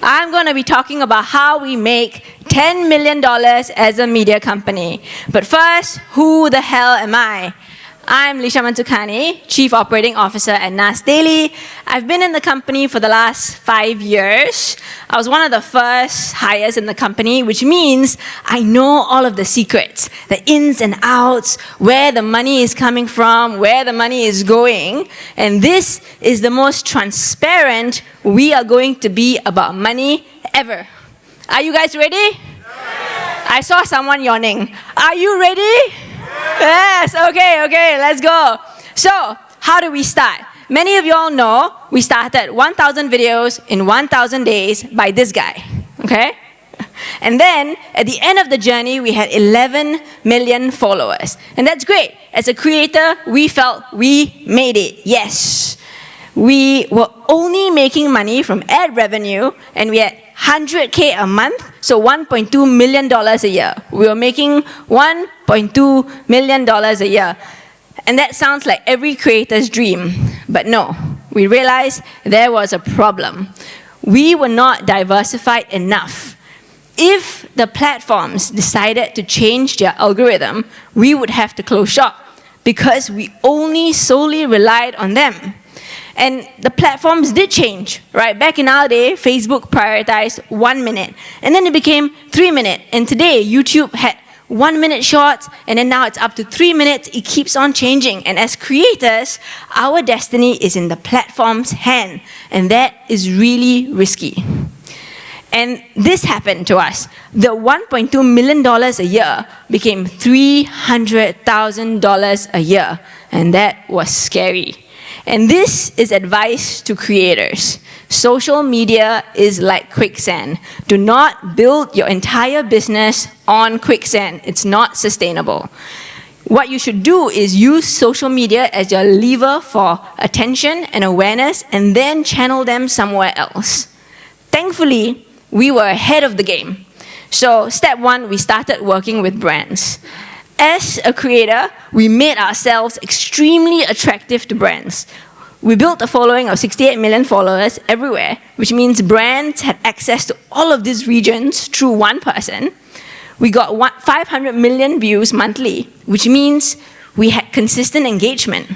I'm going to be talking about how we make $10 million as a media company. But first, who the hell am I? I'm Lesha Mansukhani, Chief Operating Officer at Nas Daily. I've been in the company for the last 5 years. I was one of the first hires in the company, which means I know all of the secrets, the ins and outs, where the money is coming from, where the money is going. And this is the most transparent we are going to be about money ever. Are you guys ready? Yes. I saw someone yawning. Are you ready? Yes, okay, let's go. So, how do we start? Many of you all know we started 1,000 videos in 1,000 days by this guy, okay? And then, at the end of the journey, we had 11 million followers. And that's great. As a creator, we felt we made it, yes. We were only making money from ad revenue, and we had 100K a month, so $1.2 million a year. We were making $1.2 million a year. And that sounds like every creator's dream. But no, we realized there was a problem. We were not diversified enough. If the platforms decided to change their algorithm, we would have to close shop because we only solely relied on them. And the platforms did change, right? Back in our day, Facebook prioritized 1 minute, and then it became 3 minutes. And today, YouTube had 1 minute shorts, and then now it's up to 3 minutes. It keeps on changing. And as creators, our destiny is in the platform's hand, and that is really risky. And this happened to us. The $1.2 million a year became $300,000 a year, and that was scary. And this is advice to creators. Social media is like quicksand. Do not build your entire business on quicksand. It's not sustainable. What you should do is use social media as your lever for attention and awareness, and then channel them somewhere else. Thankfully, we were ahead of the game. So step one, we started working with brands. As a creator, we made ourselves extremely attractive to brands. We built a following of 68 million followers everywhere, which means brands had access to all of these regions through one person. We got 500 million views monthly, which means we had consistent engagement.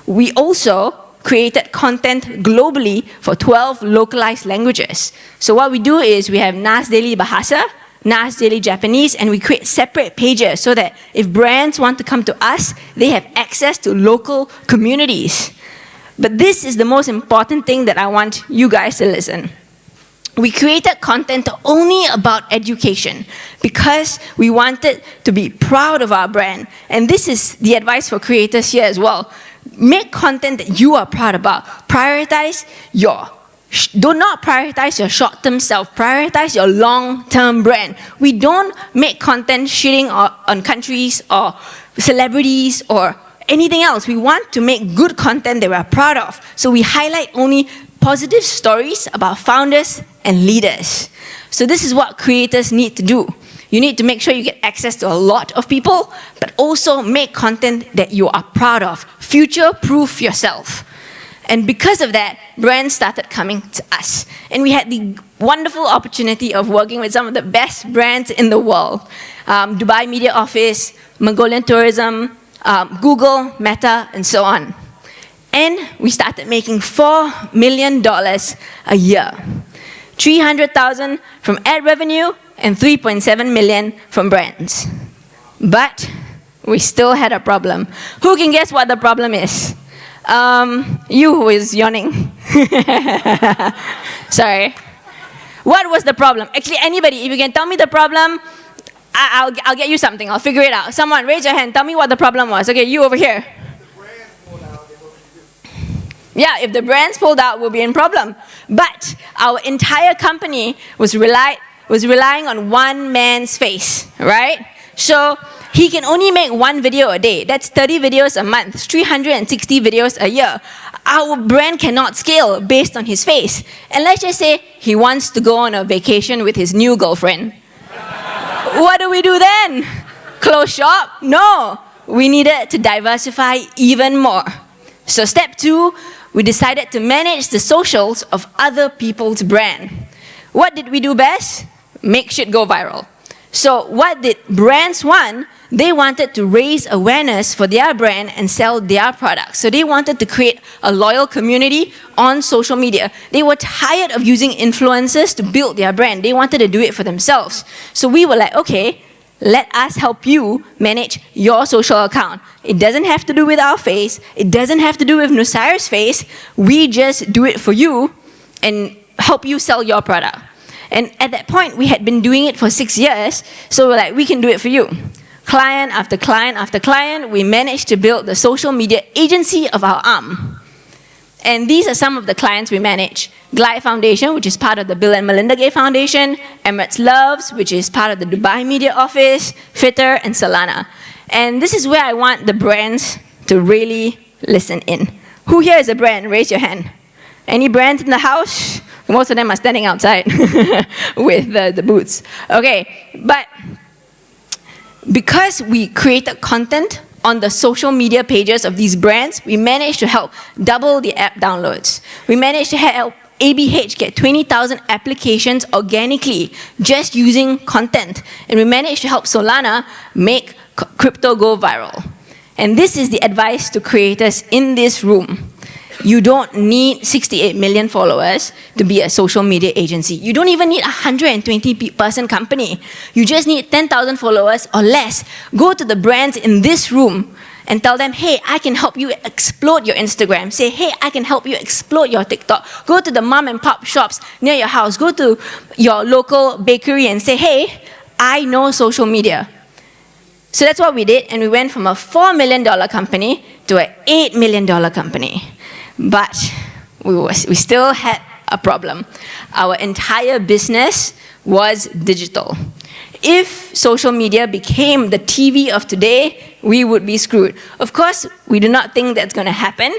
We also created content globally for 12 localized languages. So what we do is we have Nas Daily Bahasa, Nas Daily Japanese, and we create separate pages so that if brands want to come to us, they have access to local communities. But this is the most important thing that I want you guys to listen. We created content only about education because we wanted to be proud of our brand. And this is the advice for creators here as well. Make content that you are proud about. Do not prioritize your short-term self. Prioritize your long-term brand. We don't make content shitting on countries or celebrities or anything else. We want to make good content that we're proud of. So we highlight only positive stories about founders and leaders. So this is what creators need to do. You need to make sure you get access to a lot of people, but also make content that you are proud of. Future-proof yourself. And because of that, brands started coming to us. And we had the wonderful opportunity of working with some of the best brands in the world. Dubai Media Office, Mongolian Tourism, Google, Meta, and so on. And we started making $4 million a year. 300,000 from ad revenue and 3.7 million from brands. But we still had a problem. Who can guess what the problem is? You who is yawning. Sorry. What was the problem? Actually, anybody, if you can tell me the problem, I'll get you something. I'll figure it out. Someone, raise your hand. Tell me what the problem was. Okay, you over here. Yeah, if the brands pulled out, we'll be in problem. But our entire company was relying on one man's face, right? So he can only make one video a day. That's 30 videos a month, 360 videos a year. Our brand cannot scale based on his face. And let's just say he wants to go on a vacation with his new girlfriend. What do we do then? Close shop? No. We needed to diversify even more. So step two, we decided to manage the socials of other people's brand. What did we do best? Make shit go viral. So what did brands want? They wanted to raise awareness for their brand and sell their products. So they wanted to create a loyal community on social media. They were tired of using influencers to build their brand. They wanted to do it for themselves. So we were like, okay, let us help you manage your social account. It doesn't have to do with our face. It doesn't have to do with Nusair's face. We just do it for you and help you sell your product. And at that point, we had been doing it for 6 years, so we're like, we can do it for you. Client after client after client, we managed to build the social media agency of our arm. And these are some of the clients we manage. Glide Foundation, which is part of the Bill and Melinda Gates Foundation, Emirates Loves, which is part of the Dubai Media Office, Fitter, and Solana. And this is where I want the brands to really listen in. Who here is a brand? Raise your hand. Any brands in the house? Most of them are standing outside with the booths. Okay, but because we created content on the social media pages of these brands, we managed to help double the app downloads. We managed to help ABH get 20,000 applications organically just using content. And we managed to help Solana make crypto go viral. And this is the advice to creators in this room. You don't need 68 million followers to be a social media agency. You don't even need a 120-person company. You just need 10,000 followers or less. Go to the brands in this room and tell them, hey, I can help you explode your Instagram. Say, hey, I can help you explode your TikTok. Go to the mom and pop shops near your house. Go to your local bakery and say, hey, I know social media. So that's what we did, and we went from a $4 million company to an $8 million company. But we still had a problem. Our entire business was digital. If social media became the TV of today, we would be screwed. Of course, we do not think that's going to happen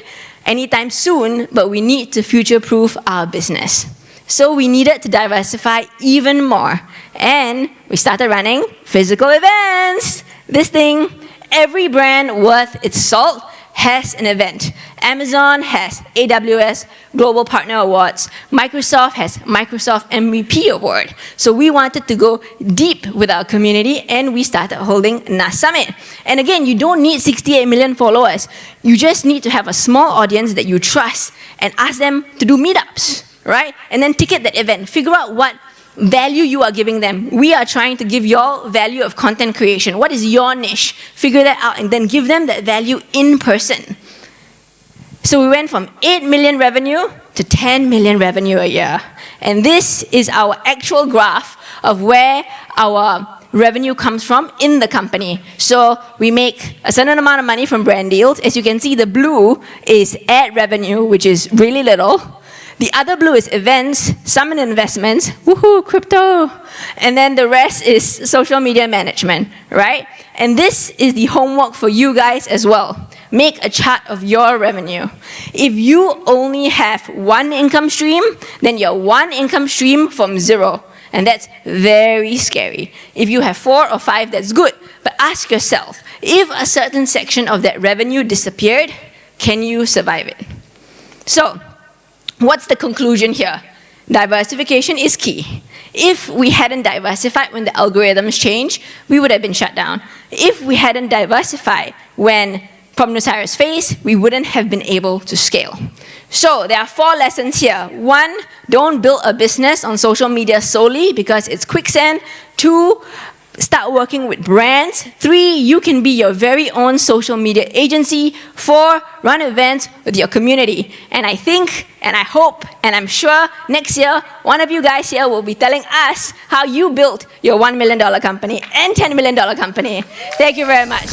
anytime soon, but we need to future-proof our business. So we needed to diversify even more. And we started running physical events. This thing, every brand worth its salt has an event. Amazon has AWS Global Partner Awards. Microsoft has Microsoft MVP Award. So we wanted to go deep with our community, and we started holding Nas Summit. And again, you don't need 68 million followers. You just need to have a small audience that you trust and ask them to do meetups, right? And then ticket that event. Figure out what value you are giving them. We are trying to give your value of content creation. What is your niche? Figure that out and then give them that value in person. So we went from 8 million revenue to 10 million revenue a year. And this is our actual graph of where our revenue comes from in the company. So we make a certain amount of money from brand deals. As you can see, the blue is ad revenue, which is really little. The other blue is events, Summit investments, woohoo, crypto. And then the rest is social media management, right? And this is the homework for you guys as well. Make a chart of your revenue. If you only have one income stream, then you're one income stream from zero. And that's very scary. If you have 4 or 5, that's good. But ask yourself, if a certain section of that revenue disappeared, can you survive it? So, what's the conclusion here? Diversification is key. If we hadn't diversified when the algorithms changed, we would have been shut down. If we hadn't diversified when from Nusair's face, we wouldn't have been able to scale. So there are 4 lessons here. 1, don't build a business on social media solely because it's quicksand. 2, start working with brands. 3, you can be your very own social media agency. 4, run events with your community. And I think, and I hope, and I'm sure next year, one of you guys here will be telling us how you built your $1 million company and $10 million company. Thank you very much.